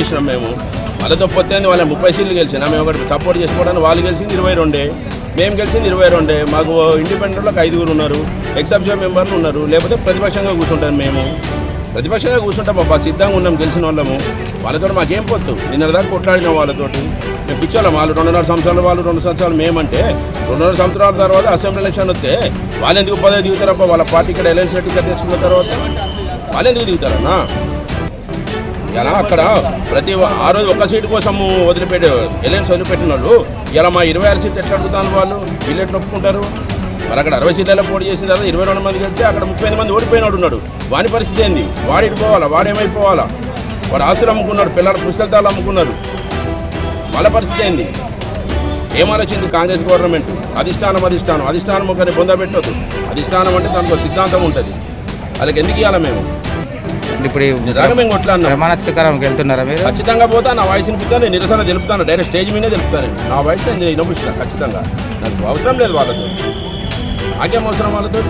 గెలిచినాం మేము. వాళ్ళతో పొత్తేంది వాళ్ళ 30 సీట్లు గెలిచినా మేము ఒకటి సపోర్ట్ చేసుకోవడానికి. వాళ్ళు గెలిచింది 22, మేము గెలిచింది 22. మాకు ఇండిపెండెంట్లకు 5 ఉన్నారు, ఎక్సెప్షన్ మెంబర్లు ఉన్నారు. లేకపోతే ప్రతిపక్షంగా కూర్చుంటాం. మేము ప్రతిపక్షంగా కూర్చుంటాం అబ్బా, సిద్ధంగా ఉన్నాం గెలిచిన వాళ్ళము. వాళ్ళతో మాకేం పొత్తు? నిన్న దాకా కొట్లాడినాం వాళ్ళతోటి. మేము పిచ్చోళ్ళం. వాళ్ళు 2.5 సంవత్సరాలు, వాళ్ళు 2 సంవత్సరాలు. మేమంటే 2.5 సంవత్సరాల తర్వాత అసెంబ్లీ ఎలక్షన్ వస్తే వాళ్ళు ఎందుకు పదవి దిగుతారబ్బా? వాళ్ళ పార్టీ ఇక్కడ ఎలక్షన్ టికెట్ తెచ్చుకున్న తర్వాత వాళ్ళు ఎందుకు దిగుతారన్నా? ఇలా అక్కడ ప్రతి ఆ రోజు ఒక్క సీటు కోసం ఎలయన్స్ వదిలిపెట్టిన వాళ్ళు ఇలా మా 26 సీట్లు ఎట్లా అడుగుతాను? వాళ్ళు వీళ్ళు ఎట్లా ఒప్పుకుంటారు? మరి అక్కడ 60 సీట్లలో పోటీ చేసిన తర్వాత 22 మంది వెళ్తే అక్కడ 38 మంది ఓడిపోయినాడు ఉన్నాడు. వాని పరిస్థితి ఏంది? వాడికి పోవాలా? వాడేమైపోవాలా? వాడు ఆస్తులు అమ్ముకున్నాడు, పిల్లల పుస్తకాలు అమ్ముకున్నారు. వాళ్ళ పరిస్థితి ఏంది? ఏం ఆలోచింది కాంగ్రెస్ గవర్నమెంట్? అధిష్టానం ఒకరిని పొందబెట్టొద్దు. అధిష్టానం అంటే దానికి ఒక సిద్ధాంతం ఉంటుంది. వాళ్ళకి ఎందుకు ఇవ్వాలి? మేము ఇప్పుడు మేము కొట్లాడినా ప్రమాణస్వీకారంకి వెళ్తున్నారా మీరు? ఖచ్చితంగా పోతా. నా వాయిస్ వినిపిస్తాను, నేను నిరసన తెలుపుతాను. డైరెక్ట్ స్టేజ్ మీదే తెలుపుతాను. నా వాయిస్ నేను వినిపిస్తాను ఖచ్చితంగా. నాకు అవసరం లేదు వాళ్ళతో. నాకేం అవసరం వాళ్ళతో?